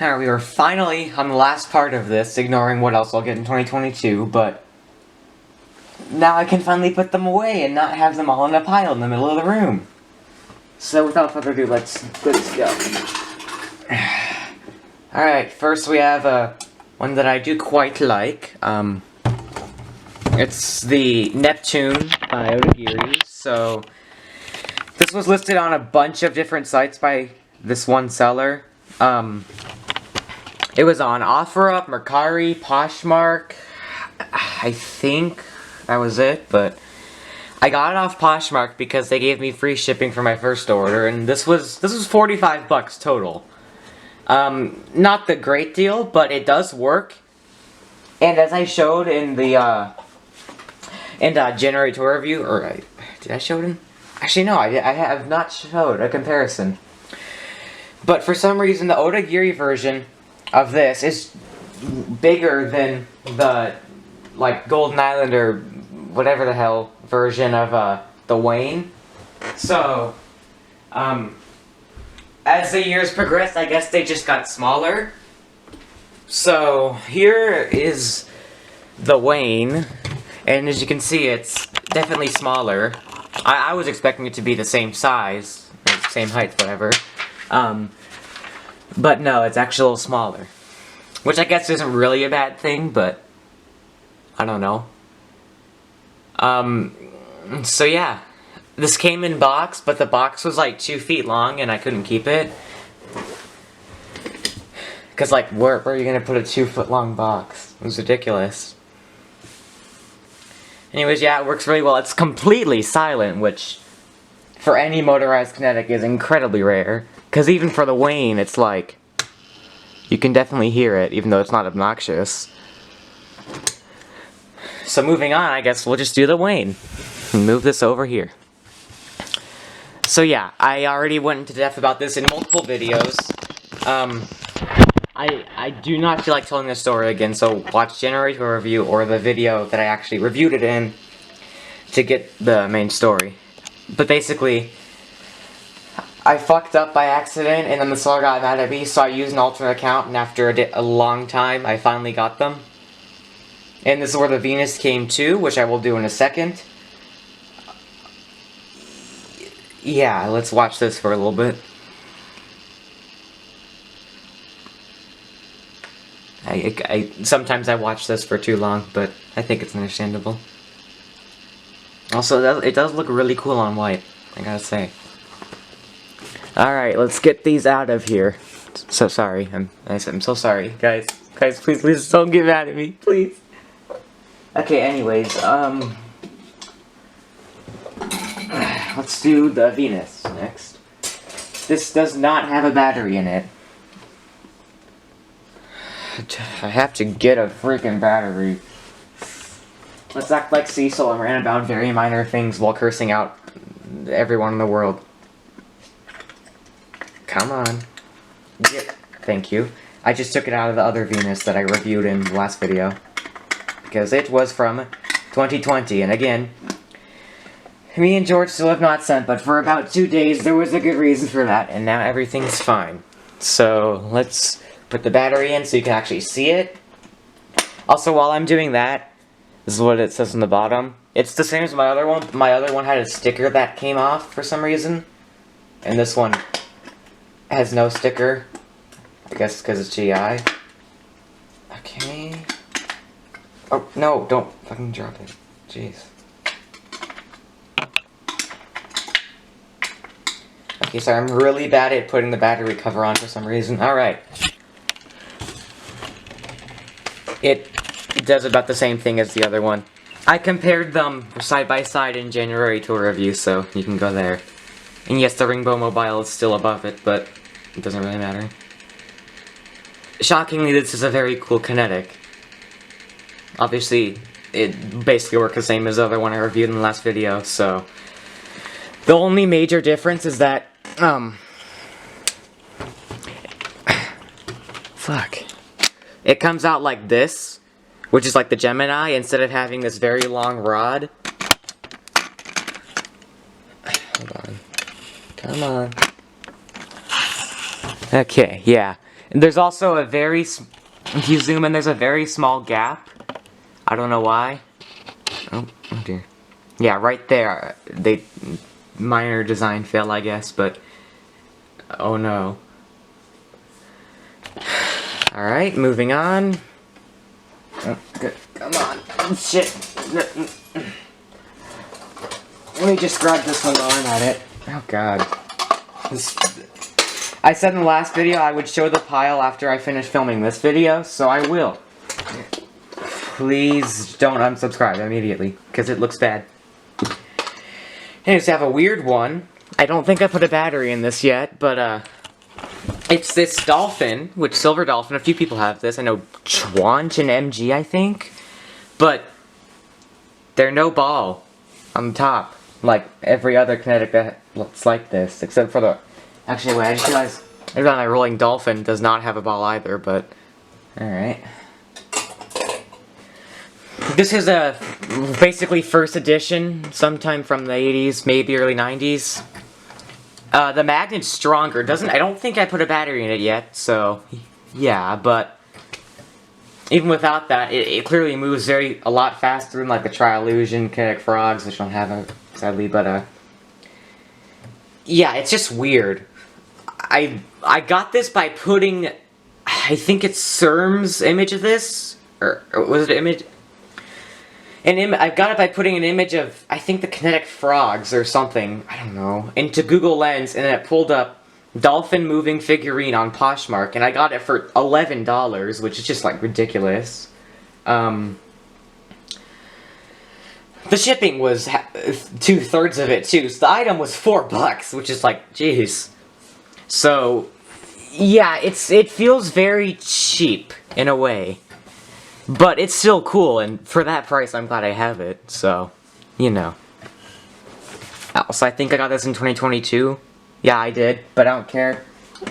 Alright, we are finally on the last part of this, ignoring what else I'll get in 2022, but now I can finally put them away and not have them all in a pile in the middle of the room. So without further ado, let's go. Alright, first we have one that I do quite like. It's the Neptune by Odagiri. So this was listed on a bunch of different sites by this one seller. It was on OfferUp, Mercari, Poshmark. I think that was it, but I got it off Poshmark because they gave me free shipping for my first order, and this was $45 total. Not the great deal, but it does work. And as I showed in the January tour review, or did I show it in? Actually, no, I have not showed a comparison. But for some reason, the Odagiri version of this is bigger than the, like, Golden Island or whatever the hell version of the Wayne. So, as the years progressed, I guess they just got smaller. So, here is the Wayne, and as you can see, it's definitely smaller. I was expecting it to be the same size, or same height, whatever. But no, it's actually a little smaller. Which I guess isn't really a bad thing, but I don't know. So yeah. This came in box, but the box was like 2 feet long and I couldn't keep it. Cause like, where are you gonna put a 2-foot long box? It was ridiculous. Anyways, yeah, it works really well. It's completely silent, which for any motorized kinetic is incredibly rare. Cause even for the Wayne, it's like, you can definitely hear it, even though it's not obnoxious. So moving on, I guess we'll just do the Wayne. Move this over here. So yeah, I already went into depth about this in multiple videos. I do not feel like telling this story again, so watch January tour review or the video that I actually reviewed it in to get the main story. But basically, I fucked up by accident, and then the seller got mad at me, so I used an alternate account, and after a long time, I finally got them. And this is where the Venus came to, which I will do in a second. Yeah, let's watch this for a little bit. Sometimes I watch this for too long, but I think it's understandable. Also, it does look really cool on white, I gotta say. Alright, let's get these out of here. So sorry. I'm so sorry, guys. Guys, please don't get mad at me, please. Okay, anyways, let's do the Venus next. This does not have a battery in it. I have to get a freaking battery. Let's act like Cecil and rant about very minor things while cursing out everyone in the world. Come on. Yep. Thank you. I just took it out of the other Venus that I reviewed in the last video. Because it was from 2020, and again, me and George still have not sent, but for about 2 days there was a good reason for that, and now everything's fine. So, let's put the battery in so you can actually see it. Also, while I'm doing that, this is what it says on the bottom. It's the same as my other one. My other one had a sticker that came off for some reason, and this one has no sticker. I guess because it's GI. Okay. Oh, no, don't fucking drop it. Jeez. Okay, sorry, I'm really bad at putting the battery cover on for some reason. Alright. It does about the same thing as the other one. I compared them side by side in January tour review, so you can go there. And yes, the Ringbow Mobile is still above it, but it doesn't really matter. Shockingly, this is a very cool kinetic. Obviously, it basically works the same as the other one I reviewed in the last video, so... The only major difference is that, fuck. It comes out like this, which is like the Gemini, instead of having this very long rod. Hold on. Come on. Okay, yeah. And there's also a very, if you zoom in, there's a very small gap. I don't know why. Oh dear. Yeah, right there. Minor design fail, I guess, but oh no. Alright, moving on. Oh, good. Come on. Shit. Let me just grab this one while I'm at it. Oh god. I said in the last video I would show the pile after I finish filming this video, so I will. Please don't unsubscribe immediately, because it looks bad. Anyways, I have a weird one. I don't think I put a battery in this yet, but it's this dolphin, which silver dolphin, a few people have this. I know Chwanch and MG, I think. But there's no ball on the top, like every other kinetic that looks like this, except for the... Actually, wait, I just realized my rolling dolphin does not have a ball either, but... Alright. This is a basically first edition, sometime from the 80s, maybe early 90s. The magnet's stronger. I don't think I put a battery in it yet, so yeah, but even without that, it clearly moves a lot faster than like the Tri-Illusion Kinetic Frogs, which I don't have, sadly, but yeah, it's just weird. I got this by putting, I think it's CERM's image of this, or was it an image? I got it by putting an image of, I think, the Kinetic Frogs or something, I don't know, into Google Lens, and then it pulled up dolphin moving figurine on Poshmark, and I got it for $11, which is just, like, ridiculous. The shipping was 2/3 of it, too, so the item was $4, which is like, jeez. So, yeah, it feels very cheap, in a way. But it's still cool, and for that price, I'm glad I have it, so, you know. Also, I think I got this in 2022. Yeah, I did, but I don't care.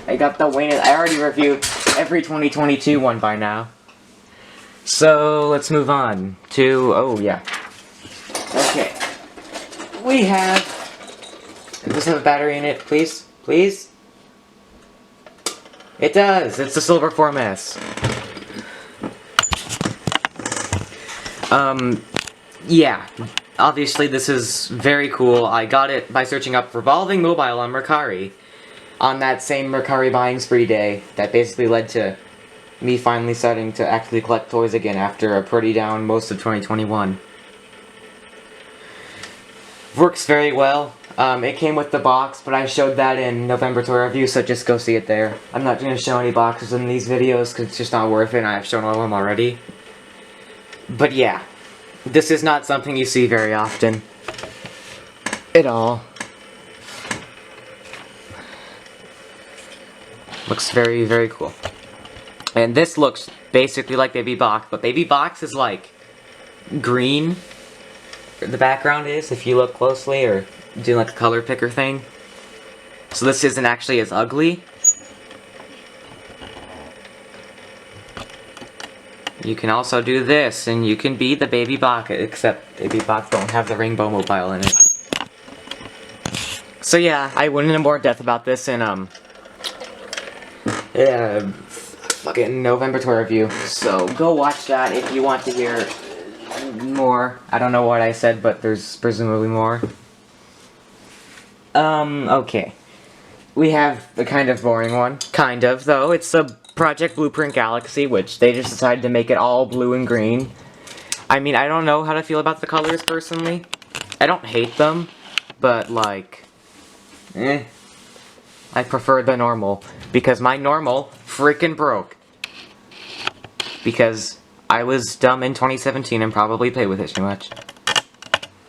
I got the Wayne. I already reviewed every 2022 one by now. So, let's move on to, oh yeah. Okay. We have, does this have a battery in it, please? Please? It does! It's the Silver 4MS. Yeah, obviously this is very cool. I got it by searching up Revolving Mobile on Mercari, on that same Mercari buying spree day that basically led to me finally starting to actually collect toys again after a pretty down most of 2021. Works very well. It came with the box, but I showed that in November toy review, so just go see it there. I'm not going to show any boxes in these videos because it's just not worth it, and I've shown all of them already. But yeah, this is not something you see very often. At all. Looks very, very cool. And this looks basically like Baby Box, but Baby Box is like green. The background is, if you look closely, or do like a color picker thing. So this isn't actually as ugly. You can also do this, and you can be the Baby Box, except Baby Box don't have the Rainbow Mobile in it. So yeah, I went into more depth about this in, fucking November toy review. So go watch that if you want to hear more. I don't know what I said, but there's presumably more. Okay. We have the kind of boring one. Kind of, though. It's a Project Blueprint Galaxy, which they just decided to make it all blue and green. I mean, I don't know how to feel about the colors, personally. I don't hate them, but, like, I prefer the normal, because my normal freaking broke. Because I was dumb in 2017 and probably played with it too much.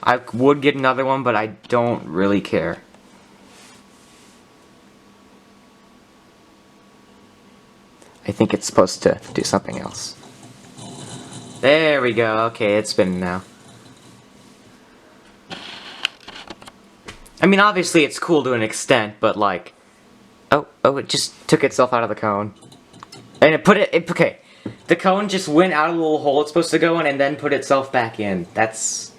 I would get another one, but I don't really care. I think it's supposed to do something else. There we go. Okay, it's spinning now. I mean, obviously it's cool to an extent, but like... Oh, it just took itself out of the cone. And okay. The cone just went out of the little hole it's supposed to go in and then put itself back in. That's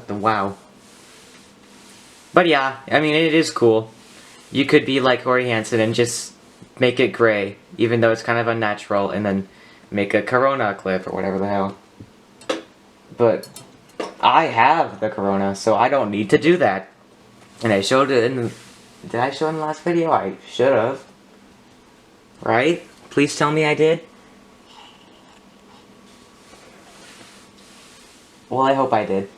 wow. But yeah, I mean, it is cool. You could be like Corey Hansen and just make it gray, even though it's kind of unnatural, and then make a Corona clip or whatever the hell. But I have the Corona, so I don't need to do that. And I showed it in the... Did I show it in the last video? I should have. Right? Please tell me I did. Well, I hope I did.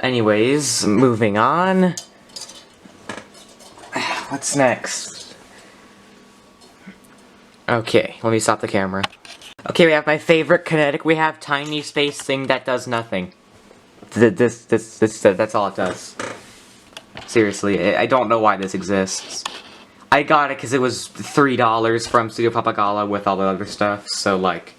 Anyways, moving on. What's next? Okay, let me stop the camera. Okay, we have my favorite kinetic. We have tiny space thing that does nothing. That's all it does. Seriously, I don't know why this exists. I got it because it was $3 from Studio Papagala with all the other stuff, so like...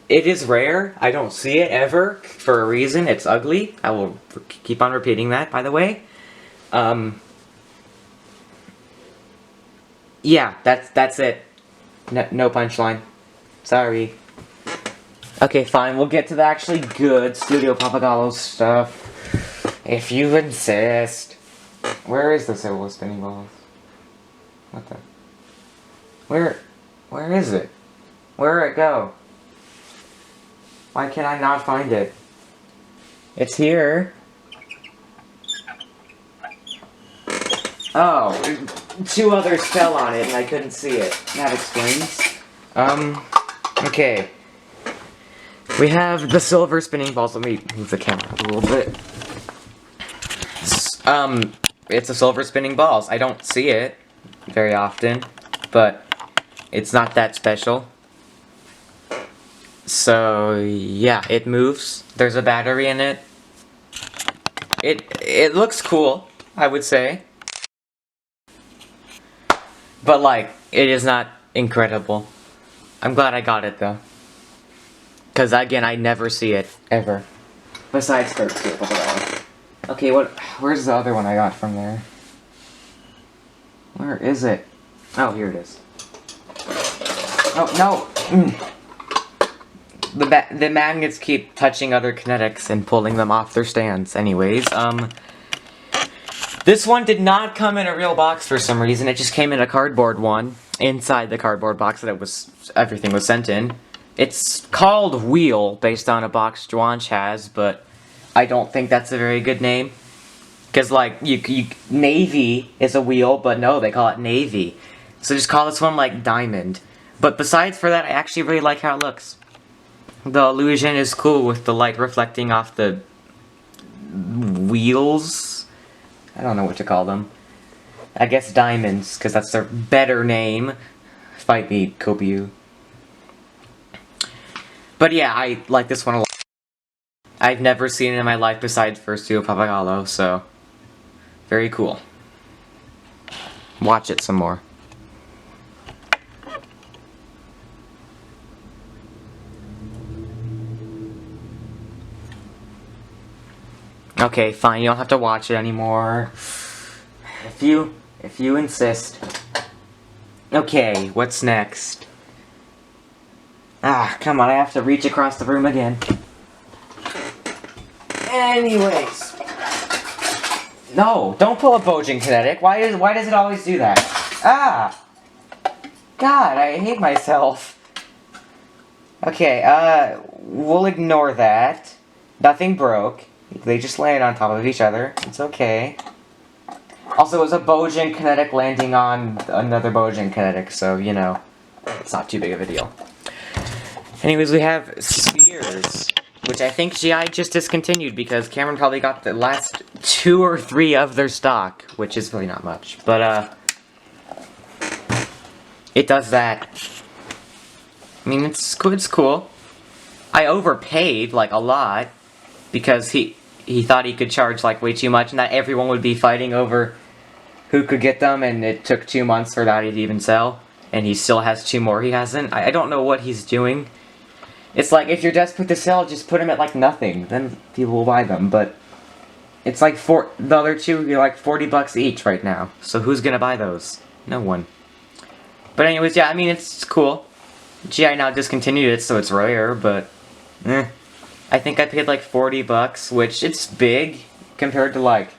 It is rare. I don't see it ever for a reason. It's ugly. I will keep on repeating that, by the way. Yeah, that's it. No punchline. Sorry. Okay, fine. We'll get to the actually good Studio Papagalo stuff. If you insist. Where is the silver spinning balls? What the? Where is it? Where'd it go? Why can I not find it? It's here. Oh, 2 others fell on it and I couldn't see it. That explains. Okay. We have the silver spinning balls. Let me move the camera a little bit. It's a silver spinning balls. I don't see it very often, but it's not that special. So, yeah, it moves. There's a battery in it. It looks cool, I would say. But, like, it is not incredible. I'm glad I got it, though. Because, again, I never see it, ever. Besides Turkey. Okay, where's the other one I got from there? Where is it? Oh, here it is. Oh, no! The magnets keep touching other kinetics and pulling them off their stands. Anyways, this one did not come in a real box for some reason. It just came in a cardboard one inside the cardboard box that everything was sent in. It's called Wheel, based on a box Dwanch has, but I don't think that's a very good name. Because, like, Navy is a wheel, but no, they call it Navy. So just call this one, like, Diamond. But besides for that, I actually really like how it looks. The illusion is cool with the light reflecting off the wheels. I don't know what to call them. I guess diamonds, because that's their better name. Fight me, Kobiu. But yeah, I like this one a lot. I've never seen it in my life besides for Studio Papagalo, so... Very cool. Watch it some more. Okay, fine, you don't have to watch it anymore. If you insist. Okay, what's next? Ah, come on, I have to reach across the room again. Anyways. No, don't pull a Bojin Kinetic. Why does it always do that? Ah! God, I hate myself. Okay, we'll ignore that. Nothing broke. They just landed on top of each other. It's okay. Also, it was a Bojin Kinetic landing on another Bojin Kinetic, so, you know, it's not too big of a deal. Anyways, we have spheres, which I think GI just discontinued because Cameron probably got the last 2 or 3 of their stock, which is really not much. But, it does that. I mean, it's cool. I overpaid, like, a lot, because he thought he could charge, like, way too much, and that everyone would be fighting over who could get them, and it took 2 months for that to even sell, and he still has 2 more he hasn't. I don't know what he's doing. It's like, if you're desperate to sell, just put them at, like, nothing, then people will buy them, but it's like, the other 2 are like 40 bucks each right now, so who's gonna buy those? No one. But anyways, yeah, I mean, it's cool. GI now discontinued it, so it's rare, but, I think I paid like 40 bucks, which it's big compared to like,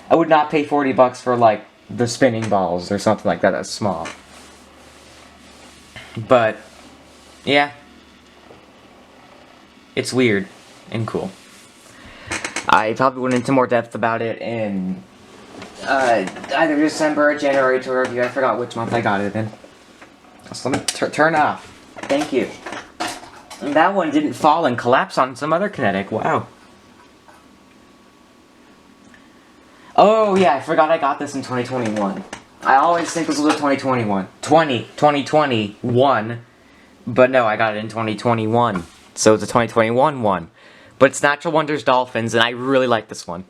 I would not pay 40 bucks for like the spinning balls or something like that that's small. But, yeah. It's weird and cool. I probably went into more depth about it in either December or January to review. I forgot which month I got it in. So let me turn off. Thank you. And that one didn't fall and collapse on some other Kinetic. Wow. Oh yeah, I forgot I got this in 2021. I always think this was a 2021. But no, I got it in 2021. So it's a 2021 one. But it's Natural Wonders Dolphins, and I really like this one.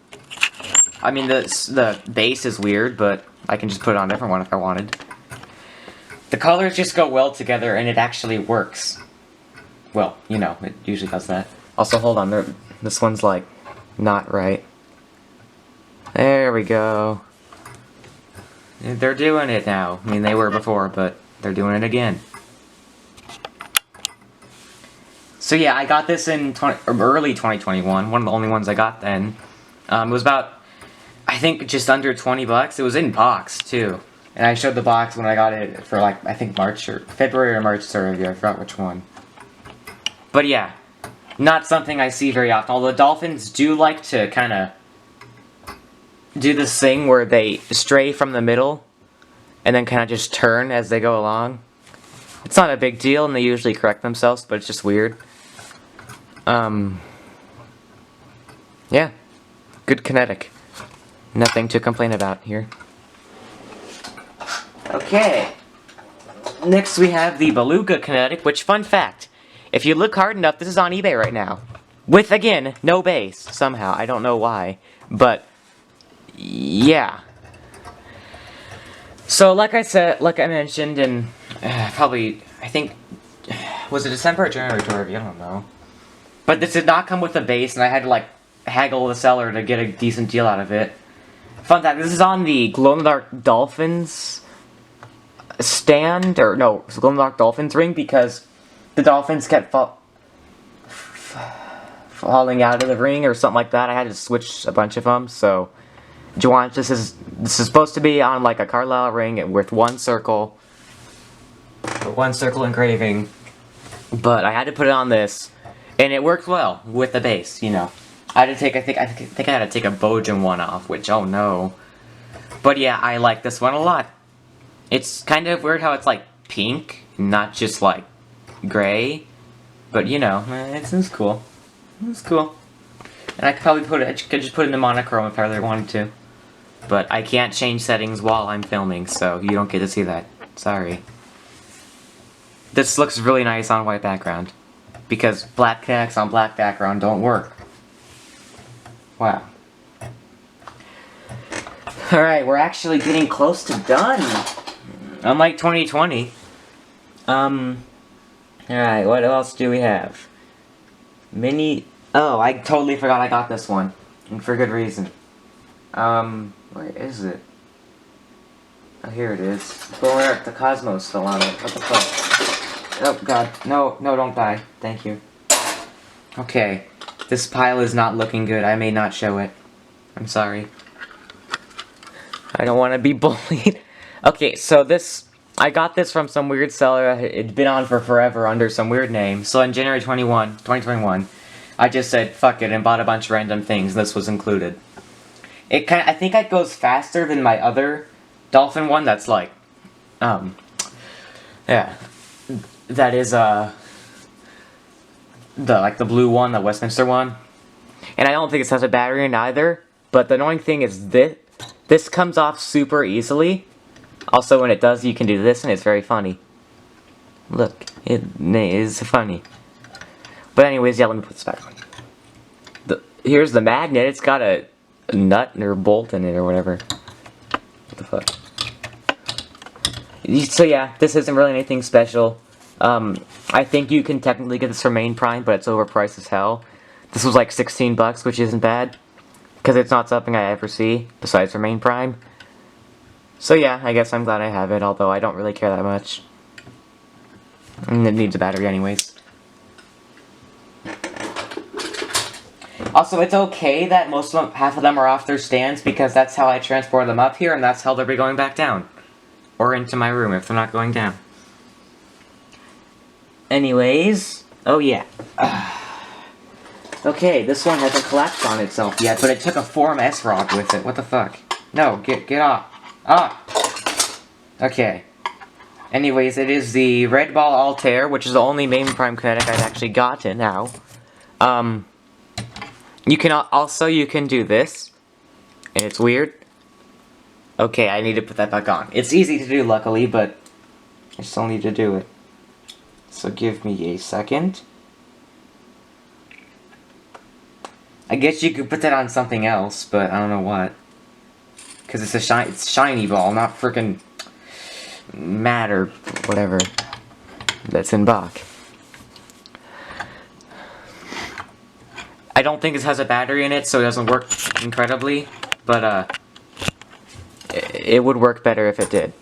I mean, the base is weird, but I can just put it on a different one if I wanted. The colors just go well together, and it actually works. Well, you know, it usually does that. Also, hold on, this one's like, not right. There we go. They're doing it now. I mean, they were before, but they're doing it again. So yeah, I got this in early 2021, one of the only ones I got then. It was about, I think, just under 20 bucks. It was in box, too. And I showed the box when I got it for, like, I think February or March review. I forgot which one. But yeah, not something I see very often. Although dolphins do like to kind of do this thing where they stray from the middle and then kind of just turn as they go along. It's not a big deal, and they usually correct themselves, but it's just weird. Yeah. Good Kinetic. Nothing to complain about here. Okay. Next we have the Beluga Kinetic, which, fun fact, if you look hard enough, this is on eBay right now. With, again, no base, somehow. I don't know why. But, yeah. So, like I mentioned, and probably, I think, was it December or January to review? I don't know. But this did not come with a base, and I had to, like, haggle the seller to get a decent deal out of it. Fun fact, this is on the glow-in-the-dark dolphins stand, or no, glow-in-the-dark dolphins ring, because the dolphins kept falling out of the ring or something like that. I had to switch a bunch of them, so this is supposed to be on like a Carlisle ring with one circle engraving, but I had to put it on this, and it worked well with the base, you know. I had to take, I think I had to take a Bojan one off, which, oh no. But yeah, I like this one a lot. It's kind of weird how it's like pink, not just like gray. But you know, it's cool. It's cool. And I could probably just put it in monochrome if I really wanted to. But I can't change settings while I'm filming, so you don't get to see that. Sorry. This looks really nice on white background. Because black Kinetics on black background don't work. Wow. Alright, we're actually getting close to done. Unlike 2020. Alright, what else do we have? Oh, I totally forgot I got this one. And for good reason. Where is it? Oh, here it is. But the Cosmos fell on it. What the fuck? Oh, God. No, don't die. Thank you. Okay. This pile is not looking good. I may not show it. I'm sorry. I don't want to be bullied. Okay, so I got this from some weird seller. It'd been on for forever under some weird name. So in January 2021, I just said fuck it and bought a bunch of random things. This was included. I think it goes faster than my other dolphin one. That's like, yeah, that is the blue one, the Westminster one. And I don't think it has a battery in either. But the annoying thing is this comes off super easily. Also, when it does, you can do this, and it's very funny. Look, it is funny. But anyways, yeah, let me put this back on. Here's the magnet. It's got a nut or bolt in it or whatever. What the fuck? So yeah, this isn't really anything special. I think you can technically get this for main prime, but it's overpriced as hell. This was like 16 bucks, which isn't bad. Because it's not something I ever see, besides for main prime. So yeah, I guess I'm glad I have it, although I don't really care that much. And it needs a battery anyways. Also, it's okay that most of them, half of them are off their stands because that's how I transport them up here and that's how they'll be going back down. Or into my room if they're not going down. Anyways, oh yeah. Okay, this one hasn't collapsed on itself yet, but it took a Form S rod with it. What the fuck? No, get off. Ah! Okay. Anyways, it is the Red Ball Altair, which is the only main prime kinetic I've actually gotten now. You can do this, and it's weird. Okay, I need to put that back on. It's easy to do, luckily, but I still need to do it. So give me a second. I guess you could put that on something else, but I don't know what. Because it's shiny ball, not frickin' matte or whatever that's in Bach. I don't think this has a battery in it, so it doesn't work incredibly, but it would work better if it did.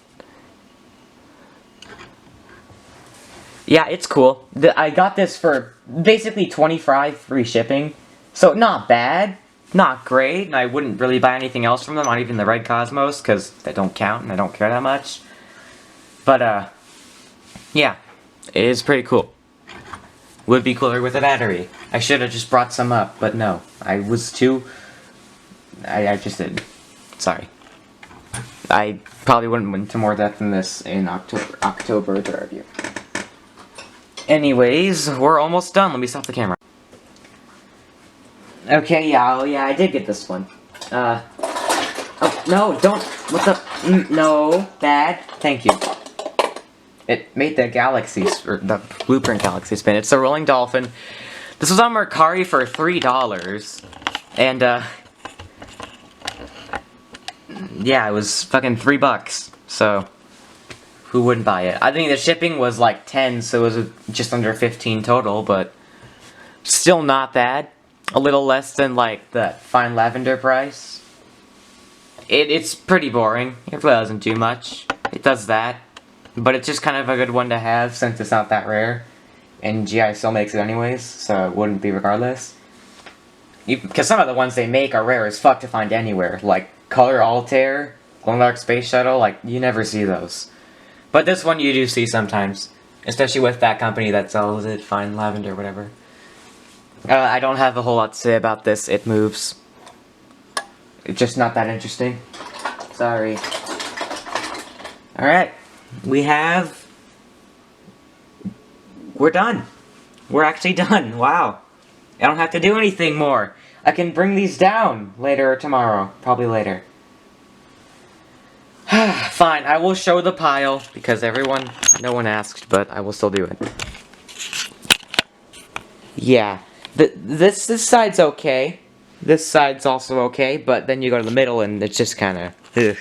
Yeah, it's cool. I got this for basically $25 free shipping, so not bad, not great, and I wouldn't really buy anything else from them, not even the Red Cosmos, because they don't count and I don't care that much. But, yeah, it is pretty cool. Would be cooler with a battery. I should have just brought some up, but no. I was too... I just didn't. Sorry. I probably wouldn't went into more depth than this in October the review. Anyways, we're almost done. Let me stop the camera. Okay, yeah, oh yeah, I did get this one. Oh, no, don't... What the... No, bad. Thank you. It made the galaxy, or the blueprint galaxy spin. It's the Rolling Dolphin. This was on Mercari for $3. And, yeah, it was fucking $3. So, who wouldn't buy it? I think the shipping was like 10, so it was just under 15 total, but still not bad. A little less than, like, the Fine Lavender price. It's pretty boring. It really doesn't do much. It does that. But it's just kind of a good one to have since it's not that rare. And GI still makes it anyways, so it wouldn't be regardless. Because some of the ones they make are rare as fuck to find anywhere. Like Color Altair, Glow Dark Space Shuttle, like, you never see those. But this one you do see sometimes. Especially with that company that sells it, Fine Lavender, whatever. I don't have a whole lot to say about this. It moves. It's just not that interesting. Sorry. Alright. We're done. We're actually done. Wow. I don't have to do anything more. I can bring these down later or tomorrow. Probably later. Fine, I will show the pile, because no one asked, but I will still do it. Yeah. This side's okay. This side's also okay, but then you go to the middle and it's just kinda, ugh.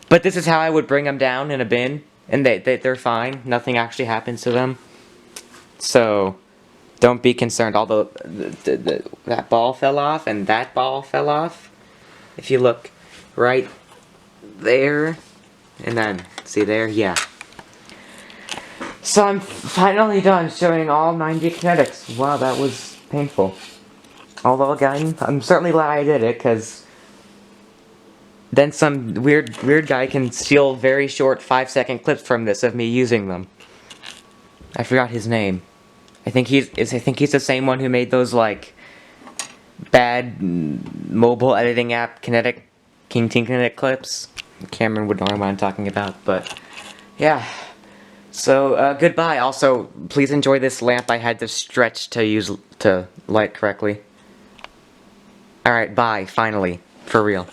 But this is how I would bring them down in a bin, and they're fine. Nothing actually happens to them. So, don't be concerned. Although that ball fell off, and that ball fell off. If you look right there, and then, see there? Yeah. So I'm finally done showing all 90 kinetics. Wow, that was painful. Although, again, I'm certainly glad I did it, because then some weird guy can steal very short 5-second clips from this of me using them. I forgot his name. I think he's the same one who made those, like, bad mobile editing app King Kinetic clips. Cameron would know what I'm talking about, but yeah. So goodbye. Also, please enjoy this lamp I had to stretch to light correctly. All right, bye. Finally, for real.